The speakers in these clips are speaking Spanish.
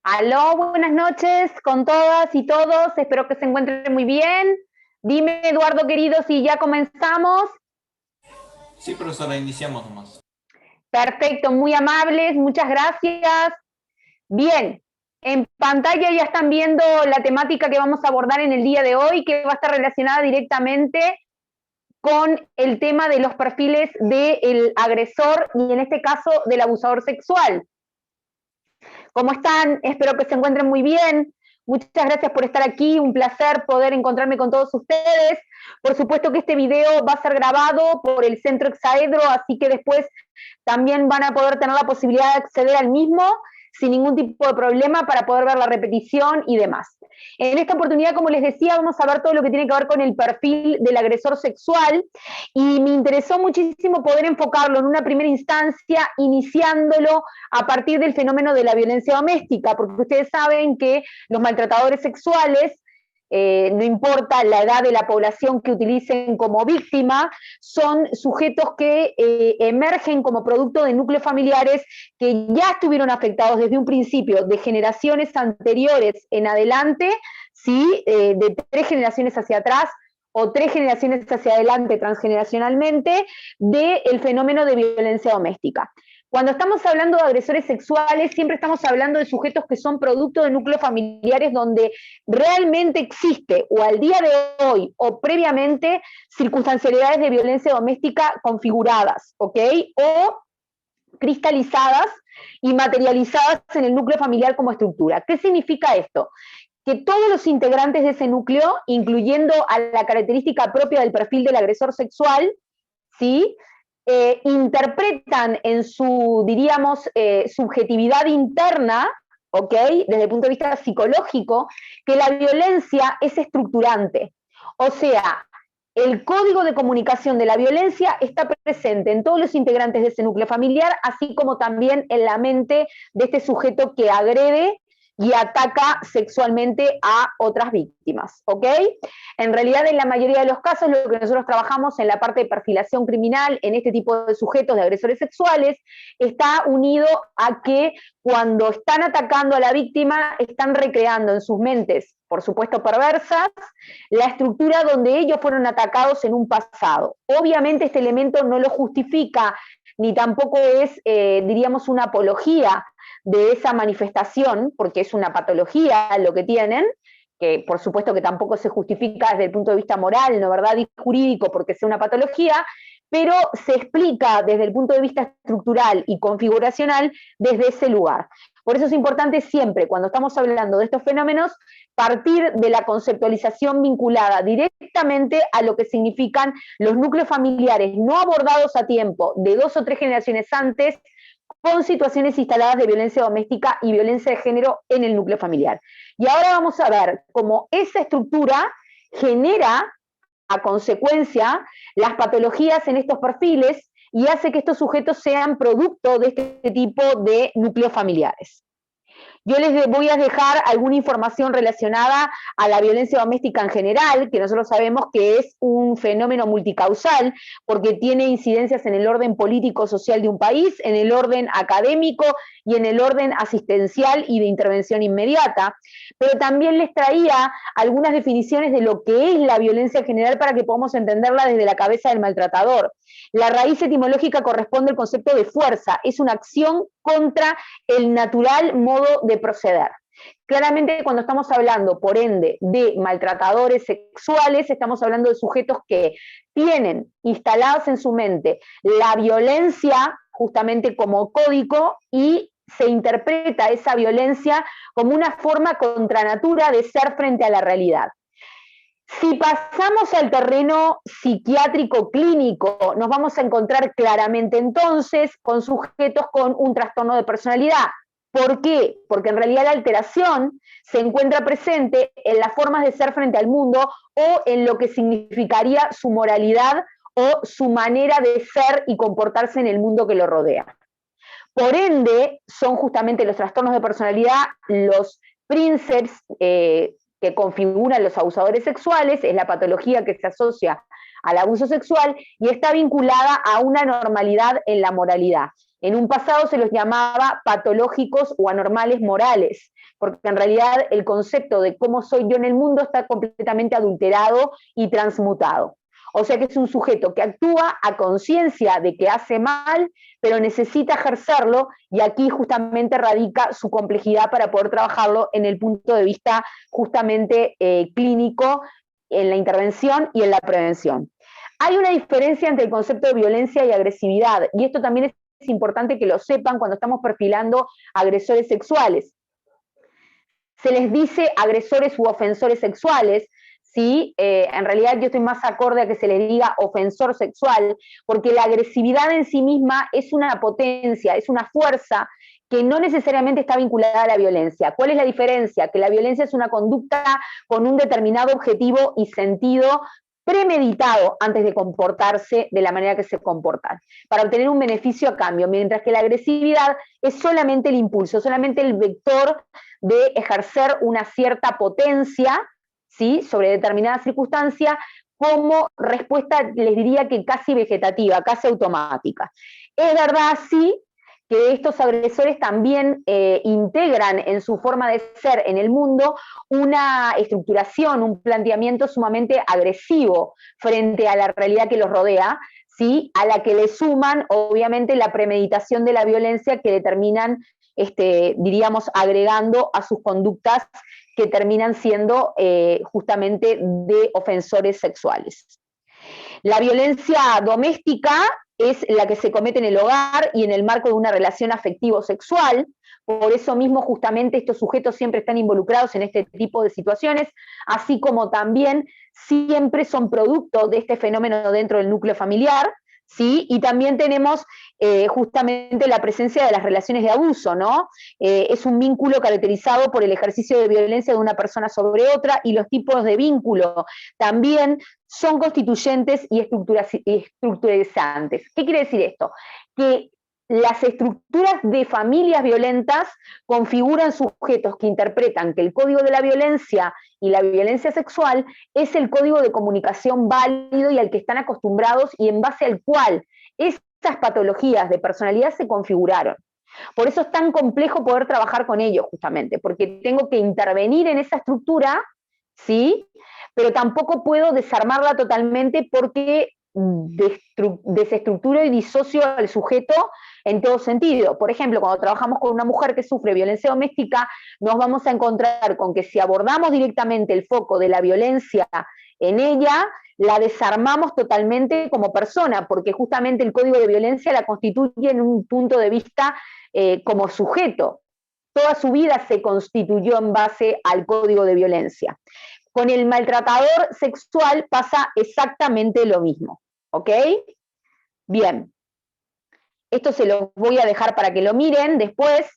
Aló, buenas noches con todas y todos. Espero que se encuentren muy bien. Dime, Eduardo querido, si ya comenzamos. Sí, profesora, iniciamos nomás. Perfecto, muy amables, muchas gracias. Bien, en pantalla ya están viendo la temática que vamos a abordar en el día de hoy, que va a estar relacionada directamente con el tema de los perfiles del agresor y en este caso del abusador sexual. ¿Cómo están? Espero que se encuentren muy bien. Muchas gracias por estar aquí, un placer poder encontrarme con todos ustedes. Por supuesto que este video va a ser grabado por el Centro Exaedro, así que después también van a poder tener la posibilidad de acceder al mismo sin ningún tipo de problema para poder ver la repetición y demás. En esta oportunidad, como les decía, vamos a ver todo lo que tiene que ver con el perfil del agresor sexual y me interesó muchísimo poder enfocarlo en una primera instancia, iniciándolo a partir del fenómeno de la violencia doméstica, porque ustedes saben que los maltratadores sexuales, no importa la edad de la población que utilicen como víctima, son sujetos que emergen como producto de núcleos familiares que ya estuvieron afectados desde un principio, de generaciones anteriores en adelante, ¿sí? De 3 generaciones hacia atrás, o 3 generaciones hacia adelante transgeneracionalmente, del fenómeno de violencia doméstica. Cuando estamos hablando de agresores sexuales, siempre estamos hablando de sujetos que son producto de núcleos familiares donde realmente existe, o al día de hoy, o previamente, circunstancialidades de violencia doméstica configuradas, ¿ok? O cristalizadas y materializadas en el núcleo familiar como estructura. ¿Qué significa esto? Que todos los integrantes de ese núcleo, incluyendo a la característica propia del perfil del agresor sexual, ¿sí? Interpretan en su, diríamos, subjetividad interna, ¿ok? Desde el punto de vista psicológico, que la violencia es estructurante. O sea, el código de comunicación de la violencia está presente en todos los integrantes de ese núcleo familiar, así como también en la mente de este sujeto que agrede y ataca sexualmente a otras víctimas, ¿ok? En realidad, en la mayoría de los casos, lo que nosotros trabajamos en la parte de perfilación criminal en este tipo de sujetos de agresores sexuales está unido a que cuando están atacando a la víctima, están recreando en sus mentes, por supuesto perversas, la estructura donde ellos fueron atacados en un pasado. Obviamente este elemento no lo justifica ni tampoco es, diríamos, una apología de esa manifestación, porque es una patología lo que tienen, que por supuesto que tampoco se justifica desde el punto de vista moral, ¿no verdad?, y jurídico, porque sea una patología, pero se explica desde el punto de vista estructural y configuracional desde ese lugar. Por eso es importante siempre, cuando estamos hablando de estos fenómenos, partir de la conceptualización vinculada directamente a lo que significan los núcleos familiares no abordados a tiempo de 2 o 3 generaciones antes, con situaciones instaladas de violencia doméstica y violencia de género en el núcleo familiar. Y ahora vamos a ver cómo esa estructura genera a consecuencia las patologías en estos perfiles y hace que estos sujetos sean producto de este tipo de núcleos familiares. Yo les voy a dejar alguna información relacionada a la violencia doméstica en general, que nosotros sabemos que es un fenómeno multicausal, porque tiene incidencias en el orden político-social de un país, en el orden académico y en el orden asistencial y de intervención inmediata. Pero también les traía algunas definiciones de lo que es la violencia en general para que podamos entenderla desde la cabeza del maltratador. La raíz etimológica corresponde al concepto de fuerza, es una acción contra el natural modo de proceder. Claramente cuando estamos hablando, por ende, de maltratadores sexuales, estamos hablando de sujetos que tienen instalados en su mente la violencia justamente como código y se interpreta esa violencia como una forma contra natura de ser frente a la realidad. Si pasamos al terreno psiquiátrico clínico, nos vamos a encontrar claramente entonces con sujetos con un trastorno de personalidad. ¿Por qué? Porque en realidad la alteración se encuentra presente en las formas de ser frente al mundo o en lo que significaría su moralidad o su manera de ser y comportarse en el mundo que lo rodea. Por ende, son justamente los trastornos de personalidad los prínceps que configuran los abusadores sexuales, es la patología que se asocia al abuso sexual y está vinculada a una normalidad en la moralidad. En un pasado se los llamaba patológicos o anormales morales, porque en realidad el concepto de cómo soy yo en el mundo está completamente adulterado y transmutado. O sea que es un sujeto que actúa a conciencia de que hace mal, pero necesita ejercerlo, y aquí justamente radica su complejidad para poder trabajarlo en el punto de vista justamente clínico, en la intervención y en la prevención. Hay una diferencia entre el concepto de violencia y agresividad, y esto también es importante que lo sepan cuando estamos perfilando agresores sexuales. Se les dice agresores u ofensores sexuales, ¿sí? En realidad yo estoy más acorde a que se les diga ofensor sexual, porque la agresividad en sí misma es una potencia, es una fuerza que no necesariamente está vinculada a la violencia. ¿Cuál es la diferencia? Que la violencia es una conducta con un determinado objetivo y sentido premeditado antes de comportarse de la manera que se comportan, para obtener un beneficio a cambio, mientras que la agresividad es solamente el impulso, solamente el vector de ejercer una cierta potencia, ¿sí?, sobre determinada circunstancia, como respuesta, les diría que casi vegetativa, casi automática. Es verdad, sí, que estos agresores también integran en su forma de ser en el mundo una estructuración, un planteamiento sumamente agresivo frente a la realidad que los rodea, ¿sí?, a la que le suman obviamente la premeditación de la violencia que determinan, diríamos, agregando a sus conductas que terminan siendo justamente de ofensores sexuales. La violencia doméstica es la que se comete en el hogar y en el marco de una relación afectivo-sexual. Por eso mismo justamente estos sujetos siempre están involucrados en este tipo de situaciones, así como también siempre son producto de este fenómeno dentro del núcleo familiar, ¿sí? Y también tenemos justamente la presencia de las relaciones de abuso, ¿no? Es un vínculo caracterizado por el ejercicio de violencia de una persona sobre otra, y los tipos de vínculo también son constituyentes y estructurizantes. ¿Qué quiere decir esto? Que las estructuras de familias violentas configuran sujetos que interpretan que el código de la violencia y la violencia sexual es el código de comunicación válido y al que están acostumbrados, y en base al cual estas patologías de personalidad se configuraron. Por eso es tan complejo poder trabajar con ellos, justamente, porque tengo que intervenir en esa estructura, ¿sí?, pero tampoco puedo desarmarla totalmente, porque desestructuro y disocio al sujeto en todo sentido. Por ejemplo, cuando trabajamos con una mujer que sufre violencia doméstica, nos vamos a encontrar con que si abordamos directamente el foco de la violencia en ella, la desarmamos totalmente como persona, porque justamente el código de violencia la constituye en un punto de vista como sujeto. Toda su vida se constituyó en base al código de violencia. Con el maltratador sexual pasa exactamente lo mismo, ¿ok? Bien. Esto se los voy a dejar para que lo miren después.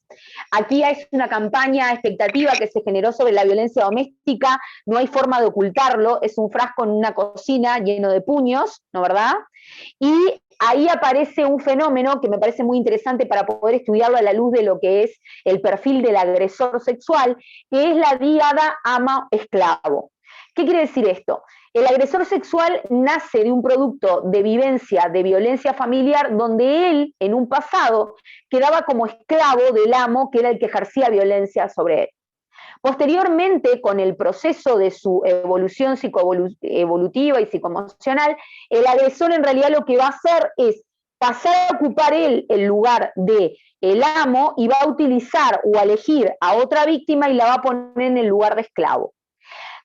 Aquí es una campaña expectativa que se generó sobre la violencia doméstica. No hay forma de ocultarlo. Es un frasco en una cocina lleno de puños, ¿no, verdad? Y ahí aparece un fenómeno que me parece muy interesante para poder estudiarlo a la luz de lo que es el perfil del agresor sexual, que es la díada ama-esclavo. ¿Qué quiere decir esto? El agresor sexual nace de un producto de vivencia, de violencia familiar, donde él, en un pasado, quedaba como esclavo del amo, que era el que ejercía violencia sobre él. Posteriormente, con el proceso de su evolución psicoevolutiva y psicoemocional, el agresor en realidad lo que va a hacer es pasar a ocupar él el lugar del amo, y va a utilizar o a elegir a otra víctima y la va a poner en el lugar de esclavo.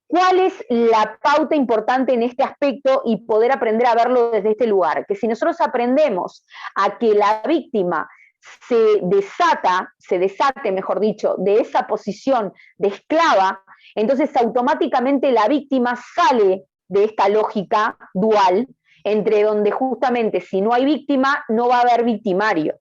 ¿Cuál es la pauta importante en este aspecto y poder aprender a verlo desde este lugar? Que si nosotros aprendemos a que la víctima se desate, mejor dicho, de esa posición de esclava, entonces automáticamente la víctima sale de esta lógica dual, entre donde justamente si no hay víctima, no va a haber victimario.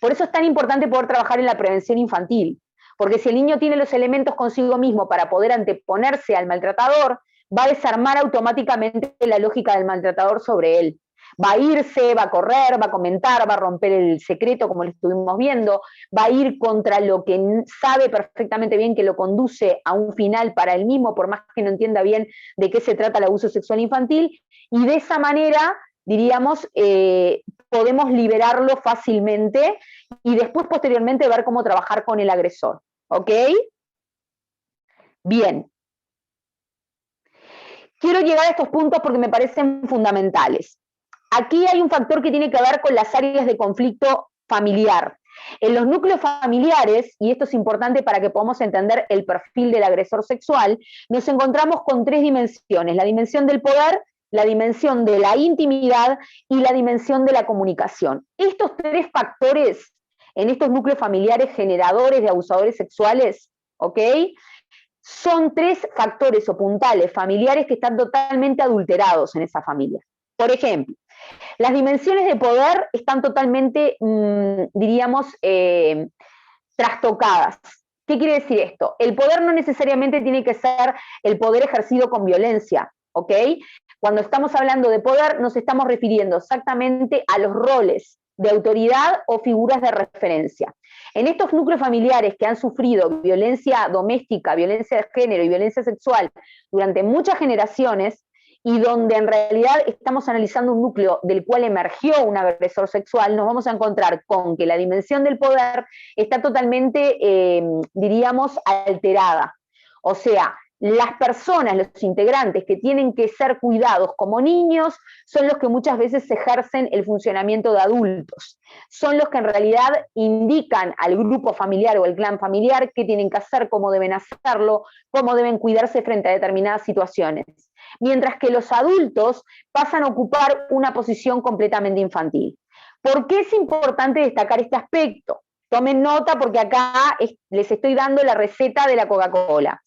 Por eso es tan importante poder trabajar en la prevención infantil, porque si el niño tiene los elementos consigo mismo para poder anteponerse al maltratador, va a desarmar automáticamente la lógica del maltratador sobre él. Va a irse, va a correr, va a comentar, va a romper el secreto, como lo estuvimos viendo, va a ir contra lo que sabe perfectamente bien que lo conduce a un final para él mismo, por más que no entienda bien de qué se trata el abuso sexual infantil, y de esa manera, diríamos, podemos liberarlo fácilmente y después posteriormente ver cómo trabajar con el agresor, ¿ok? Bien. Quiero llegar a estos puntos porque me parecen fundamentales. Aquí hay un factor que tiene que ver con las áreas de conflicto familiar. En los núcleos familiares, y esto es importante para que podamos entender el perfil del agresor sexual, nos encontramos con 3 dimensiones: la dimensión del poder, la dimensión de la intimidad y la dimensión de la comunicación. Estos 3 factores en estos núcleos familiares generadores de abusadores sexuales, ¿ok?, son 3 factores o puntales familiares que están totalmente adulterados en esa familia. Por ejemplo, las dimensiones de poder están totalmente, diríamos, trastocadas. ¿Qué quiere decir esto? El poder no necesariamente tiene que ser el poder ejercido con violencia, ¿ok? Cuando estamos hablando de poder, nos estamos refiriendo exactamente a los roles de autoridad o figuras de referencia. En estos núcleos familiares que han sufrido violencia doméstica, violencia de género y violencia sexual durante muchas generaciones, y donde en realidad estamos analizando un núcleo del cual emergió un agresor sexual, nos vamos a encontrar con que la dimensión del poder está totalmente, diríamos, alterada. O sea, las personas, los integrantes que tienen que ser cuidados como niños, son los que muchas veces ejercen el funcionamiento de adultos. Son los que en realidad indican al grupo familiar o al clan familiar qué tienen que hacer, cómo deben hacerlo, cómo deben cuidarse frente a determinadas situaciones. Mientras que los adultos pasan a ocupar una posición completamente infantil. ¿Por qué es importante destacar este aspecto? Tomen nota porque acá les estoy dando la receta de la Coca-Cola.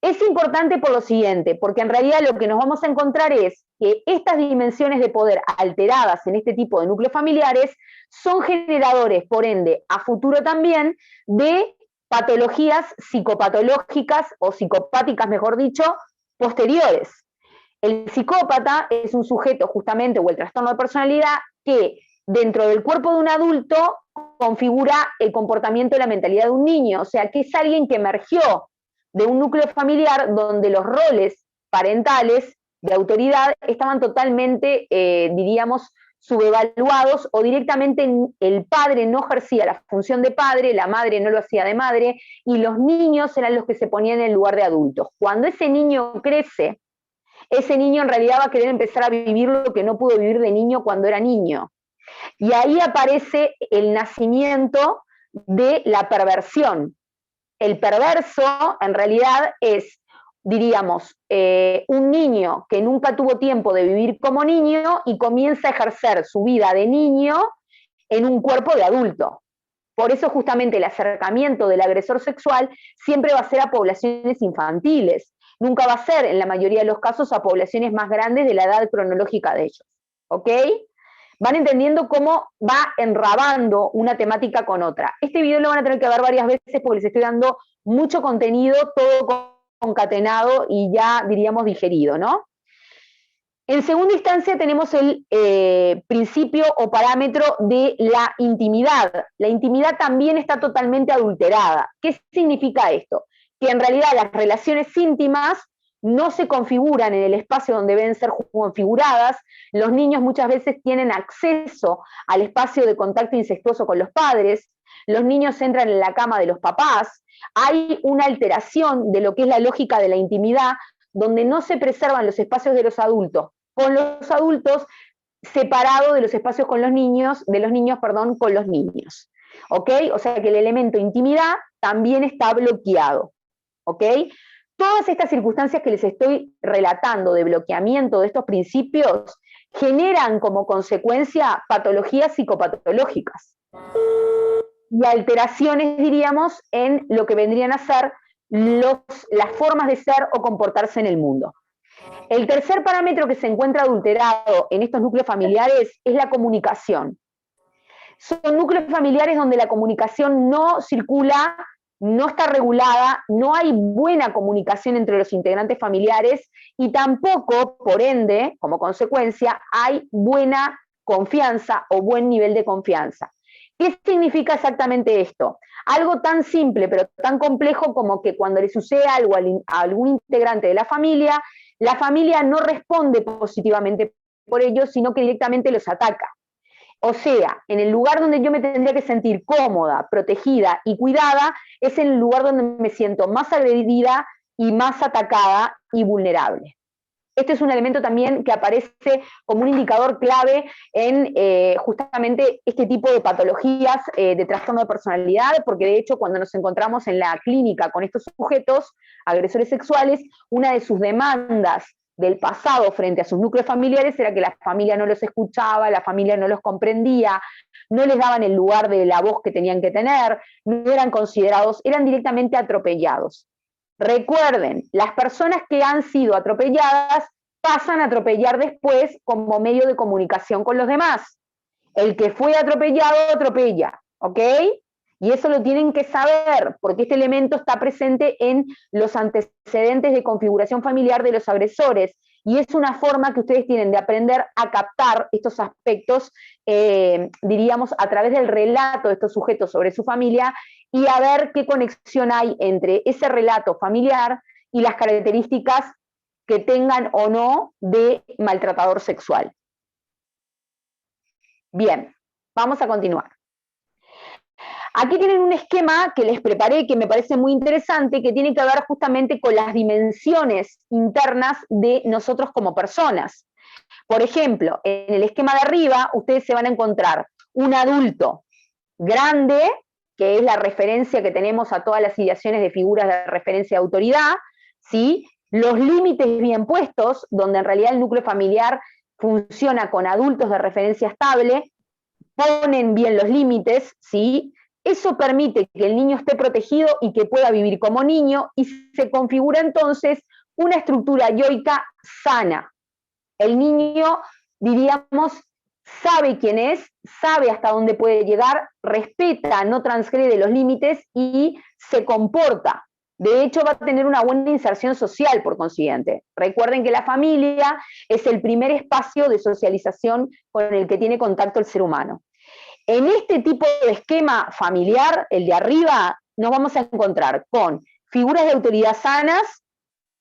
Es importante por lo siguiente, porque en realidad lo que nos vamos a encontrar es que estas dimensiones de poder alteradas en este tipo de núcleos familiares son generadores, por ende, a futuro también, de patologías psicopatológicas o psicopáticas, mejor dicho, posteriores. El psicópata es un sujeto justamente, o el trastorno de personalidad, que dentro del cuerpo de un adulto configura el comportamiento y la mentalidad de un niño, o sea, que es alguien que emergió de un núcleo familiar donde los roles parentales de autoridad estaban totalmente, diríamos, subevaluados, o directamente el padre no ejercía la función de padre, la madre no lo hacía de madre, y los niños eran los que se ponían en el lugar de adultos. Cuando ese niño crece, ese niño en realidad va a querer empezar a vivir lo que no pudo vivir de niño cuando era niño. Y ahí aparece el nacimiento de la perversión. El perverso en realidad es, diríamos, un niño que nunca tuvo tiempo de vivir como niño y comienza a ejercer su vida de niño en un cuerpo de adulto. Por eso justamente el acercamiento del agresor sexual siempre va a ser a poblaciones infantiles, nunca va a ser en la mayoría de los casos a poblaciones más grandes de la edad cronológica de ellos, ¿ok? Van entendiendo cómo va enrabando una temática con otra. Este video lo van a tener que ver varias veces porque les estoy dando mucho contenido, todo concatenado y ya diríamos digerido, ¿no? En segunda instancia tenemos el principio o parámetro de la intimidad. La intimidad también está totalmente adulterada. ¿Qué significa esto? Que en realidad las relaciones íntimas no se configuran en el espacio donde deben ser configuradas. Los niños muchas veces tienen acceso al espacio de contacto incestuoso con los padres. Los niños entran en la cama de los papás. Hay una alteración de lo que es la lógica de la intimidad, donde no se preservan los espacios de los adultos con los adultos, separado de los espacios con los niños, con los niños. ¿Ok? O sea que el elemento intimidad también está bloqueado. ¿Ok? Todas estas circunstancias que les estoy relatando de bloqueamiento de estos principios generan como consecuencia patologías psicopatológicas y alteraciones, diríamos, en lo que vendrían a ser las formas de ser o comportarse en el mundo. El tercer parámetro que se encuentra adulterado en estos núcleos familiares es la comunicación. Son núcleos familiares donde la comunicación no circula, no está regulada, no hay buena comunicación entre los integrantes familiares y tampoco, por ende, como consecuencia, hay buena confianza o buen nivel de confianza. ¿Qué significa exactamente esto? Algo tan simple pero tan complejo como que cuando le sucede algo a algún integrante de la familia no responde positivamente por ello, sino que directamente los ataca. O sea, en el lugar donde yo me tendría que sentir cómoda, protegida y cuidada, es el lugar donde me siento más agredida y más atacada y vulnerable. Este es un elemento también que aparece como un indicador clave en justamente este tipo de patologías de trastorno de personalidad, porque de hecho cuando nos encontramos en la clínica con estos sujetos, agresores sexuales, una de sus demandas del pasado frente a sus núcleos familiares era que la familia no los escuchaba, la familia no los comprendía, no les daban el lugar de la voz que tenían que tener, no eran considerados, eran directamente atropellados. Recuerden, las personas que han sido atropelladas pasan a atropellar después como medio de comunicación con los demás. El que fue atropellado, atropella, ¿ok? Y eso lo tienen que saber, porque este elemento está presente en los antecedentes de configuración familiar de los agresores, y es una forma que ustedes tienen de aprender a captar estos aspectos, diríamos, a través del relato de estos sujetos sobre su familia, y a ver qué conexión hay entre ese relato familiar y las características que tengan o no de maltratador sexual. Bien, vamos a continuar. Aquí tienen un esquema que les preparé, que me parece muy interesante, que tiene que ver justamente con las dimensiones internas de nosotros como personas. Por ejemplo, en el esquema de arriba, ustedes se van a encontrar un adulto grande, que es la referencia que tenemos a todas las ideaciones de figuras de referencia de autoridad, ¿sí? Los límites bien puestos, donde en realidad el núcleo familiar funciona con adultos de referencia estable, ponen bien los límites, ¿sí? Eso permite que el niño esté protegido y que pueda vivir como niño, y se configura entonces una estructura yoica sana. El niño, diríamos, sabe quién es, sabe hasta dónde puede llegar, respeta, no transgrede los límites y se comporta. De hecho, va a tener una buena inserción social, por consiguiente. Recuerden que la familia es el primer espacio de socialización con el que tiene contacto el ser humano. En este tipo de esquema familiar, el de arriba, nos vamos a encontrar con figuras de autoridad sanas,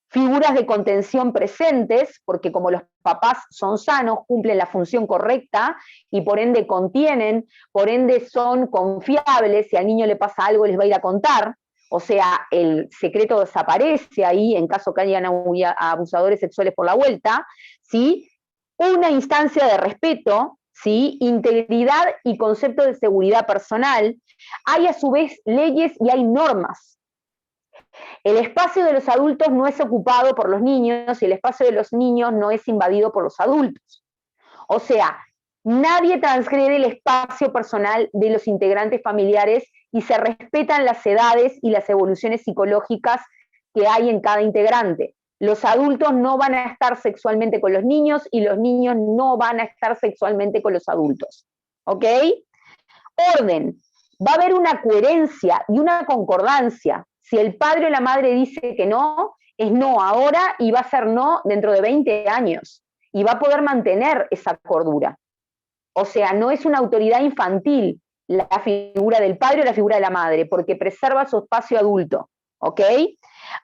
figuras de contención presentes, porque como los papás son sanos, cumplen la función correcta y por ende contienen, por ende son confiables, si al niño le pasa algo les va a ir a contar, o sea, el secreto desaparece ahí en caso que hayan abusadores sexuales por la vuelta, ¿sí? Una instancia de respeto, ¿sí? Integridad y concepto de seguridad personal. Hay a su vez leyes y hay normas. El espacio de los adultos no es ocupado por los niños y el espacio de los niños no es invadido por los adultos. O sea, nadie transgrede el espacio personal de los integrantes familiares y se respetan las edades y las evoluciones psicológicas que hay en cada integrante. Los adultos no van a estar sexualmente con los niños y los niños no van a estar sexualmente con los adultos. ¿Ok? Orden. Va a haber una coherencia y una concordancia. Si el padre o la madre dice que no, es no ahora y va a ser no dentro de 20 años. Y va a poder mantener esa cordura. O sea, no es una autoridad infantil la figura del padre o la figura de la madre, porque preserva su espacio adulto. ¿Ok?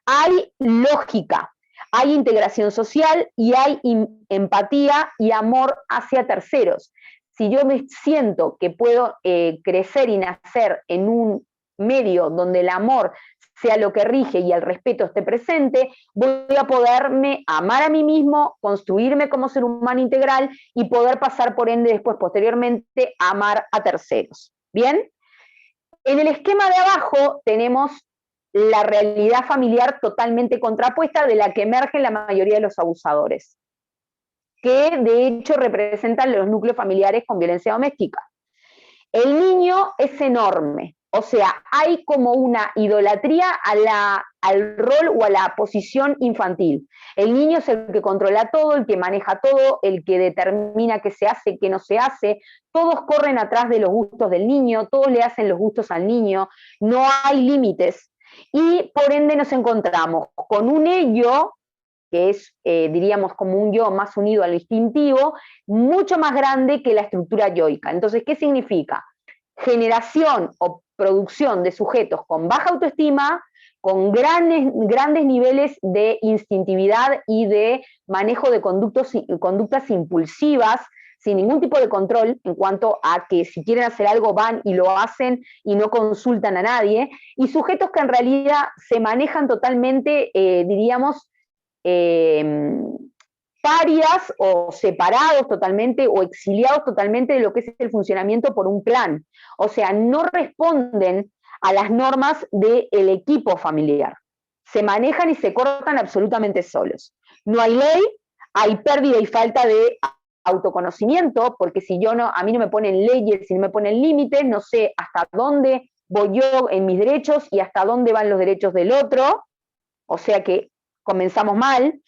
Hay lógica, hay integración social y hay empatía y amor hacia terceros. Si yo me siento que puedo crecer y nacer en un medio donde el amor sea lo que rige y el respeto esté presente, voy a poderme amar a mí mismo, construirme como ser humano integral y poder pasar por ende después, posteriormente, a amar a terceros. ¿Bien? En el esquema de abajo tenemos la realidad familiar totalmente contrapuesta de la que emergen la mayoría de los abusadores, que de hecho representan los núcleos familiares con violencia doméstica. El niño es enorme, o sea, hay como una idolatría al rol o a la posición infantil. El niño es el que controla todo, el que maneja todo, el que determina qué se hace, qué no se hace. Todos corren atrás de los gustos del niño, todos le hacen los gustos al niño, no hay límites. Y por ende nos encontramos con un ello, que es, diríamos, como un yo más unido al instintivo, mucho más grande que la estructura yoica. Entonces, ¿qué significa? Generación o producción de sujetos con baja autoestima, con grandes niveles de instintividad y de manejo de conductas impulsivas, sin ningún tipo de control en cuanto a que si quieren hacer algo van y lo hacen y no consultan a nadie, y sujetos que en realidad se manejan totalmente, diríamos, parias o separados totalmente o exiliados totalmente de lo que es el funcionamiento por un clan. O sea, no responden a las normas del equipo familiar. Se manejan y se cortan absolutamente solos. No hay ley, hay pérdida y falta de autoconocimiento, porque si a mí no me ponen leyes, si no me ponen límites, no sé hasta dónde voy yo en mis derechos y hasta dónde van los derechos del otro, o sea que comenzamos mal.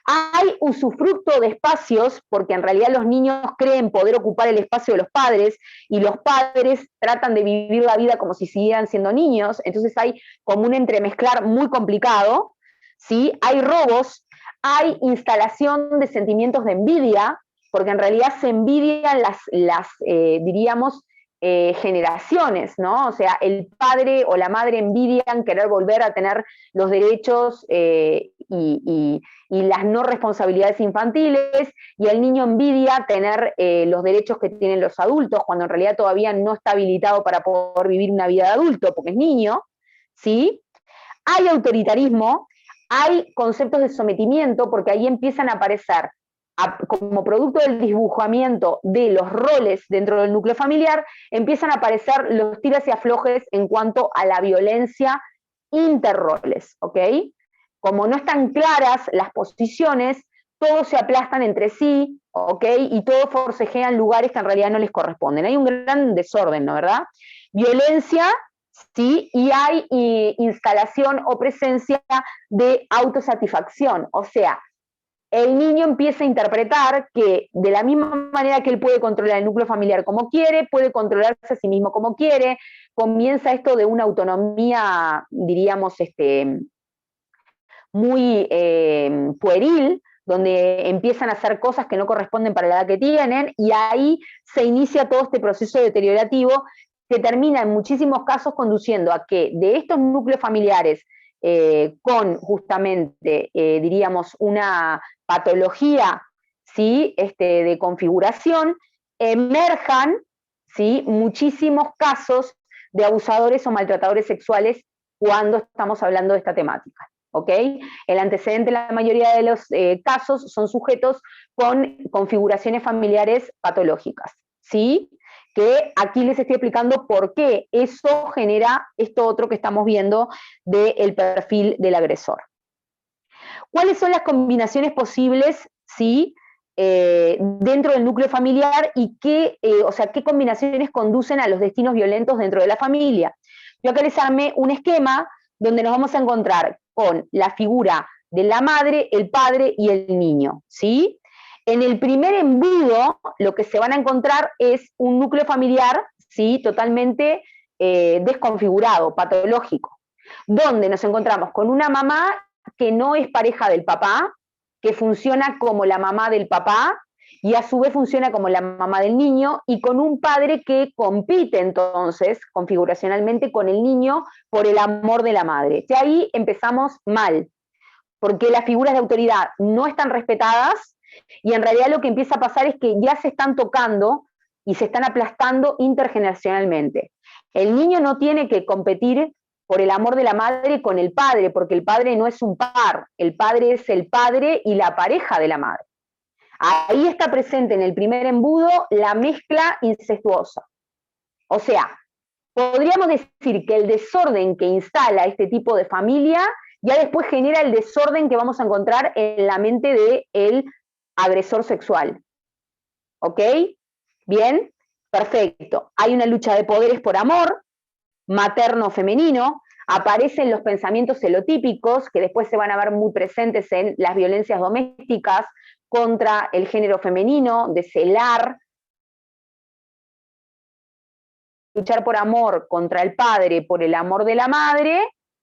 Hay usufructo de espacios, porque en realidad los niños creen poder ocupar el espacio de los padres, y los padres tratan de vivir la vida como si siguieran siendo niños, entonces hay como un entremezclar muy complicado, ¿sí? Hay robos, hay instalación de sentimientos de envidia, porque en realidad se envidian diríamos, generaciones, ¿no? O sea, el padre o la madre envidian querer volver a tener los derechos y las no responsabilidades infantiles, y el niño envidia tener los derechos que tienen los adultos, cuando en realidad todavía no está habilitado para poder vivir una vida de adulto, porque es niño, ¿sí? Hay autoritarismo, hay conceptos de sometimiento, porque ahí empiezan a aparecer, como producto del dibujamiento de los roles dentro del núcleo familiar, empiezan a aparecer los tiras y aflojes en cuanto a la violencia interroles, ¿ok? Como no están claras las posiciones, todos se aplastan entre sí, ¿ok? Y todos forcejean lugares que en realidad no les corresponden. Hay un gran desorden, ¿no? ¿Verdad? Violencia, sí, y hay instalación o presencia de autosatisfacción, o sea, el niño empieza a interpretar que de la misma manera que él puede controlar el núcleo familiar como quiere, puede controlarse a sí mismo como quiere, comienza esto de una autonomía, diríamos, muy pueril, donde empiezan a hacer cosas que no corresponden para la edad que tienen, y ahí se inicia todo este proceso deteriorativo que termina en muchísimos casos conduciendo a que de estos núcleos familiares con justamente, diríamos, una patología, ¿sí? De configuración, emerjan, ¿sí? Muchísimos casos de abusadores o maltratadores sexuales cuando estamos hablando de esta temática. ¿Ok? El antecedente en la mayoría de los casos son sujetos con configuraciones familiares patológicas, ¿sí? Que aquí les estoy explicando por qué eso genera esto otro que estamos viendo del perfil del agresor. ¿Cuáles son las combinaciones posibles, ¿sí? Dentro del núcleo familiar y qué combinaciones conducen a los destinos violentos dentro de la familia? Yo acá les armé un esquema donde nos vamos a encontrar con la figura de la madre, el padre y el niño, ¿sí? En el primer embudo, lo que se van a encontrar es un núcleo familiar, ¿sí? Totalmente desconfigurado, patológico, donde nos encontramos con una mamá que no es pareja del papá, que funciona como la mamá del papá, y a su vez funciona como la mamá del niño, y con un padre que compite entonces configuracionalmente con el niño por el amor de la madre. De ahí empezamos mal, porque las figuras de autoridad no están respetadas, y en realidad lo que empieza a pasar es que ya se están tocando y se están aplastando intergeneracionalmente. El niño no tiene que competir por el amor de la madre con el padre, porque el padre no es un par, el padre es el padre y la pareja de la madre. Ahí está presente en el primer embudo la mezcla incestuosa. O sea, podríamos decir que el desorden que instala este tipo de familia ya después genera el desorden que vamos a encontrar en la mente del agresor sexual. ¿Ok? Bien, perfecto. Hay una lucha de poderes por amor, materno-femenino, aparecen los pensamientos celotípicos que después se van a ver muy presentes en las violencias domésticas contra el género femenino, de celar, luchar por amor contra el padre por el amor de la madre,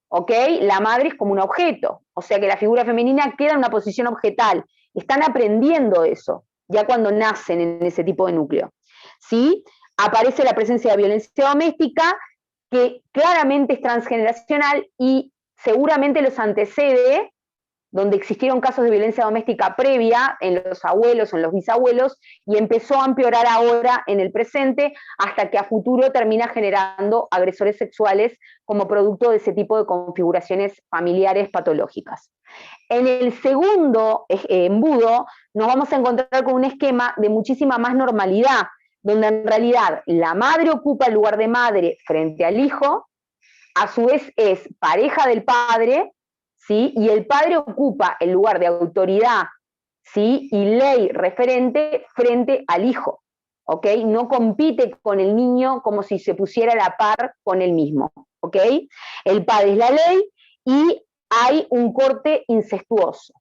¿ok? La madre es como un objeto, o sea que la figura femenina queda en una posición objetal. Están aprendiendo eso, ya cuando nacen en ese tipo de núcleo. ¿Sí? Aparece la presencia de violencia doméstica, que claramente es transgeneracional y seguramente los antecede donde existieron casos de violencia doméstica previa en los abuelos, en los bisabuelos, y empezó a empeorar ahora en el presente, hasta que a futuro termina generando agresores sexuales como producto de ese tipo de configuraciones familiares patológicas. En el segundo embudo nos vamos a encontrar con un esquema de muchísima más normalidad, donde en realidad la madre ocupa el lugar de madre frente al hijo, a su vez es pareja del padre, ¿sí? Y el padre ocupa el lugar de autoridad, ¿sí? Y ley referente frente al hijo, ¿ok? No compite con el niño como si se pusiera a la par con él mismo, ¿ok? El padre es la ley y hay un corte incestuoso.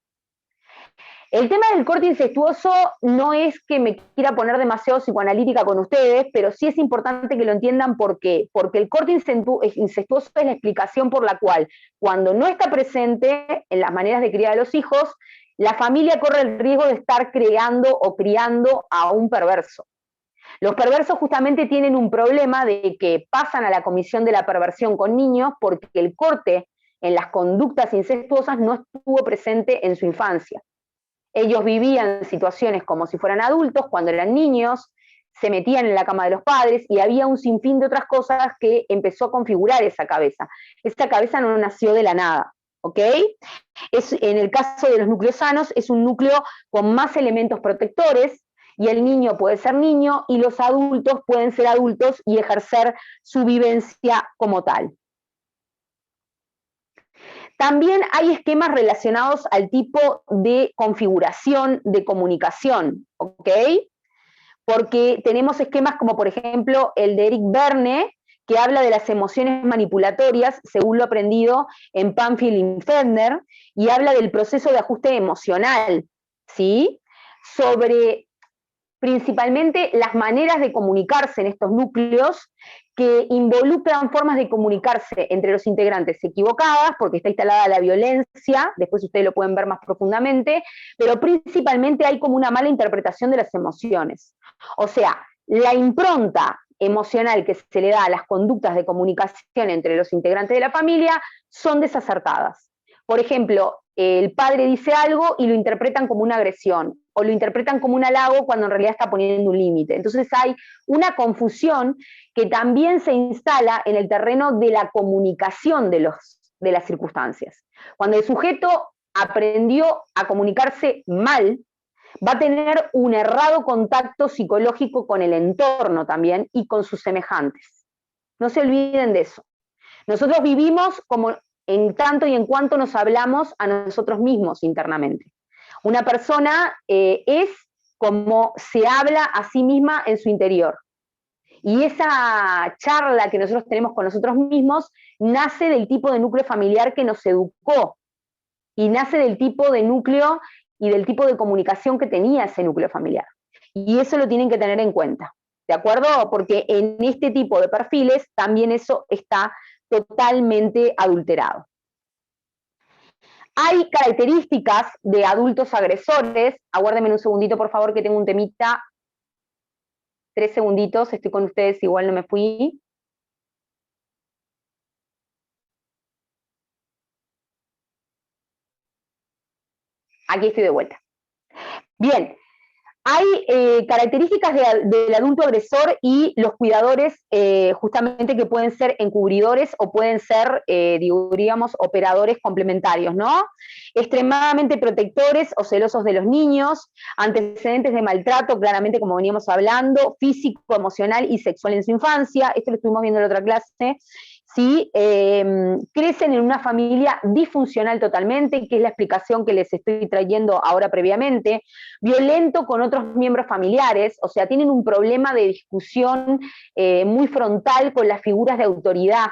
El tema del corte incestuoso no es que me quiera poner demasiado psicoanalítica con ustedes, pero sí es importante que lo entiendan. ¿Por qué? Porque el corte incestuoso es la explicación por la cual, cuando no está presente en las maneras de criar a los hijos, la familia corre el riesgo de estar creando o criando a un perverso. Los perversos justamente tienen un problema de que pasan a la comisión de la perversión con niños porque el corte en las conductas incestuosas no estuvo presente en su infancia. Ellos vivían situaciones como si fueran adultos, cuando eran niños, se metían en la cama de los padres y había un sinfín de otras cosas que empezó a configurar esa cabeza. Esa cabeza no nació de la nada, ¿ok? En el caso de los núcleos sanos, es un núcleo con más elementos protectores, y el niño puede ser niño y los adultos pueden ser adultos y ejercer su vivencia como tal. También hay esquemas relacionados al tipo de configuración de comunicación, ¿ok? Porque tenemos esquemas como, por ejemplo, el de Eric Berne, que habla de las emociones manipulatorias, según lo aprendido en Pamphil y Fender, y habla del proceso de ajuste emocional, ¿sí? Sobre principalmente las maneras de comunicarse en estos núcleos, que involucran formas de comunicarse entre los integrantes equivocadas, porque está instalada la violencia, después ustedes lo pueden ver más profundamente, pero principalmente hay como una mala interpretación de las emociones. O sea, la impronta emocional que se le da a las conductas de comunicación entre los integrantes de la familia son desacertadas. Por ejemplo, el padre dice algo y lo interpretan como una agresión, o lo interpretan como un halago cuando en realidad está poniendo un límite. Entonces hay una confusión que también se instala en el terreno de la comunicación de las circunstancias. Cuando el sujeto aprendió a comunicarse mal, va a tener un errado contacto psicológico con el entorno también y con sus semejantes. No se olviden de eso. Nosotros vivimos como en tanto y en cuanto nos hablamos a nosotros mismos internamente. Una persona es como se habla a sí misma en su interior. Y esa charla que nosotros tenemos con nosotros mismos nace del tipo de núcleo familiar que nos educó, y nace del tipo de núcleo y del tipo de comunicación que tenía ese núcleo familiar. Y eso lo tienen que tener en cuenta, ¿de acuerdo? Porque en este tipo de perfiles también eso está totalmente adulterado. Hay características de adultos agresores. Aguárdenme un segundito, por favor, que tengo un temita. 3 segunditos, estoy con ustedes, igual no me fui. Aquí estoy de vuelta. Bien, hay características del adulto agresor y los cuidadores, justamente, que pueden ser encubridores o pueden ser, diríamos, operadores complementarios, ¿no? Extremadamente protectores o celosos de los niños, antecedentes de maltrato, claramente, como veníamos hablando, físico, emocional y sexual en su infancia. Esto lo estuvimos viendo en la otra clase. ¿Sí? Crecen en una familia disfuncional totalmente, que es la explicación que les estoy trayendo ahora previamente, violento con otros miembros familiares, o sea, tienen un problema de discusión muy frontal con las figuras de autoridad,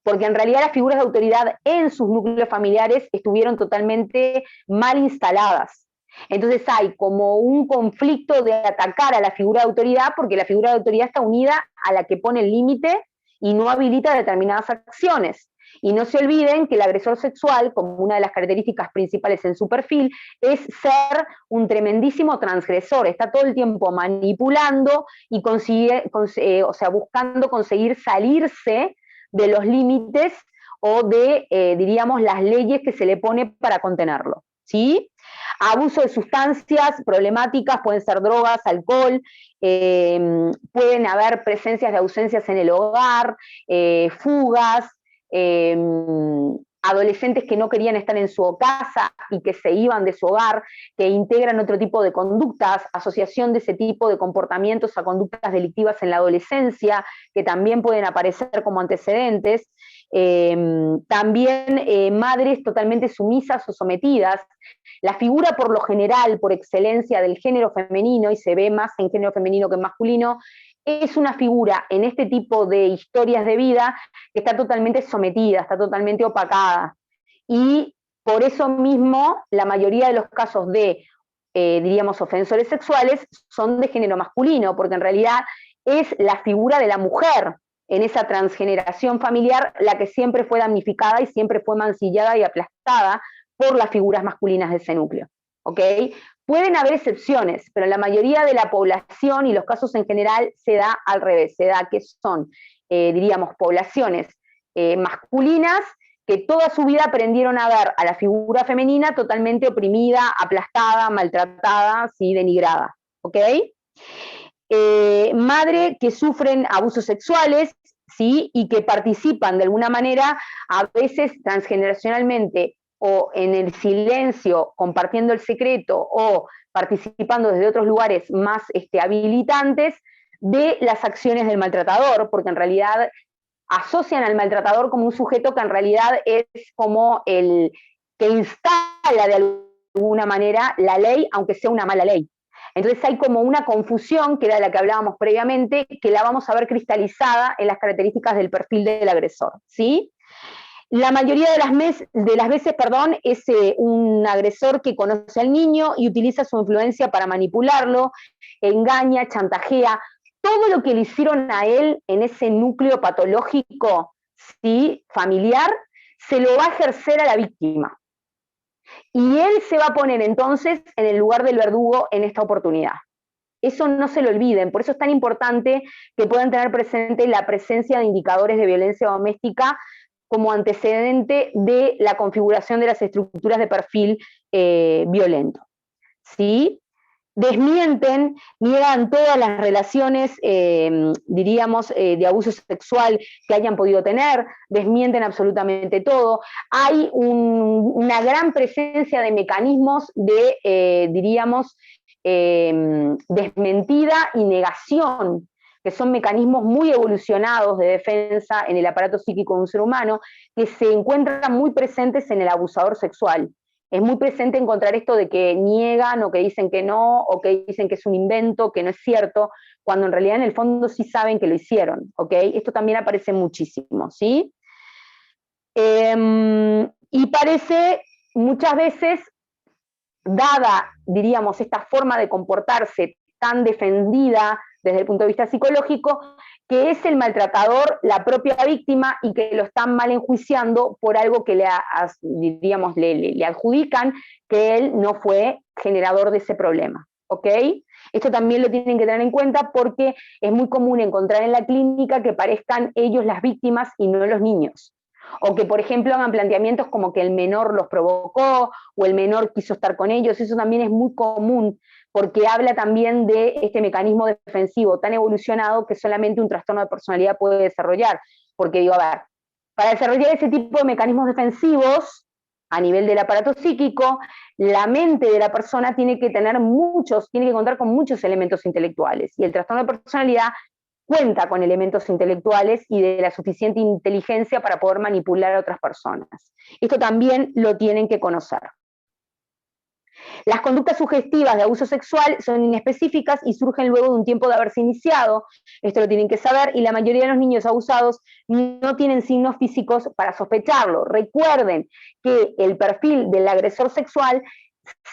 porque en realidad las figuras de autoridad en sus núcleos familiares estuvieron totalmente mal instaladas. Entonces hay como un conflicto de atacar a la figura de autoridad, porque la figura de autoridad está unida a la que pone el límite y no habilita determinadas acciones. Y no se olviden que el agresor sexual, como una de las características principales en su perfil, es ser un tremendísimo transgresor. Está todo el tiempo manipulando y buscando conseguir salirse de los límites o de, diríamos, las leyes que se le pone para contenerlo, ¿sí? Abuso de sustancias problemáticas, pueden ser drogas, alcohol, pueden haber presencias de ausencias en el hogar, fugas, adolescentes que no querían estar en su casa y que se iban de su hogar, que integran otro tipo de conductas, asociación de ese tipo de comportamientos a conductas delictivas en la adolescencia, que también pueden aparecer como antecedentes. También madres totalmente sumisas o sometidas. La figura por lo general, por excelencia del género femenino, y se ve más en género femenino que en masculino, es una figura en este tipo de historias de vida que está totalmente sometida, está totalmente opacada. Y por eso mismo la mayoría de los casos de, diríamos, ofensores sexuales son de género masculino, porque en realidad es la figura de la mujer en esa transgeneración familiar la que siempre fue damnificada y siempre fue mancillada y aplastada por las figuras masculinas de ese núcleo. ¿Ok? Pueden haber excepciones, pero la mayoría de la población y los casos en general se da al revés, se da que son, diríamos, poblaciones masculinas que toda su vida aprendieron a ver a la figura femenina totalmente oprimida, aplastada, maltratada, ¿sí? Denigrada. ¿Ok? Madre que sufren abusos sexuales, ¿sí? Y que participan de alguna manera, a veces transgeneracionalmente, o en el silencio, compartiendo el secreto, o participando desde otros lugares más habilitantes, de las acciones del maltratador, porque en realidad asocian al maltratador como un sujeto que en realidad es como el que instala de alguna manera la ley, aunque sea una mala ley. Entonces hay como una confusión, que era la que hablábamos previamente, que la vamos a ver cristalizada en las características del perfil del agresor, ¿sí? La mayoría de las veces, es un agresor que conoce al niño y utiliza su influencia para manipularlo, engaña, chantajea. Todo lo que le hicieron a él en ese núcleo patológico, ¿sí? Familiar, se lo va a ejercer a la víctima. Y él se va a poner entonces en el lugar del verdugo en esta oportunidad. Eso no se lo olviden, por eso es tan importante que puedan tener presente la presencia de indicadores de violencia doméstica como antecedente de la configuración de las estructuras de perfil violento. ¿Sí? Desmienten, niegan todas las relaciones, diríamos, de abuso sexual que hayan podido tener, desmienten absolutamente todo. Hay una gran presencia de mecanismos de, diríamos, desmentida y negación, que son mecanismos muy evolucionados de defensa en el aparato psíquico de un ser humano, que se encuentran muy presentes en el abusador sexual. Es muy presente encontrar esto de que niegan o que dicen que no, o que dicen que es un invento, que no es cierto, cuando en realidad en el fondo sí saben que lo hicieron, ¿ok? Esto también aparece muchísimo, ¿sí? Y parece muchas veces, dada, diríamos, esta forma de comportarse tan defendida desde el punto de vista psicológico, que es el maltratador la propia víctima y que lo están mal enjuiciando por algo que diríamos, le adjudican que él no fue generador de ese problema. ¿Ok? Esto también lo tienen que tener en cuenta porque es muy común encontrar en la clínica que parezcan ellos las víctimas y no los niños. O que, por ejemplo, hagan planteamientos como que el menor los provocó o el menor quiso estar con ellos. Eso también es muy común porque habla también de este mecanismo defensivo tan evolucionado que solamente un trastorno de personalidad puede desarrollar. Porque digo, a ver, para desarrollar ese tipo de mecanismos defensivos a nivel del aparato psíquico, la mente de la persona tiene que contar con muchos elementos intelectuales. Y el trastorno de personalidad cuenta con elementos intelectuales y de la suficiente inteligencia para poder manipular a otras personas. Esto también lo tienen que conocer. Las conductas sugestivas de abuso sexual son inespecíficas y surgen luego de un tiempo de haberse iniciado, esto lo tienen que saber, y la mayoría de los niños abusados no tienen signos físicos para sospecharlo. Recuerden que el perfil del agresor sexual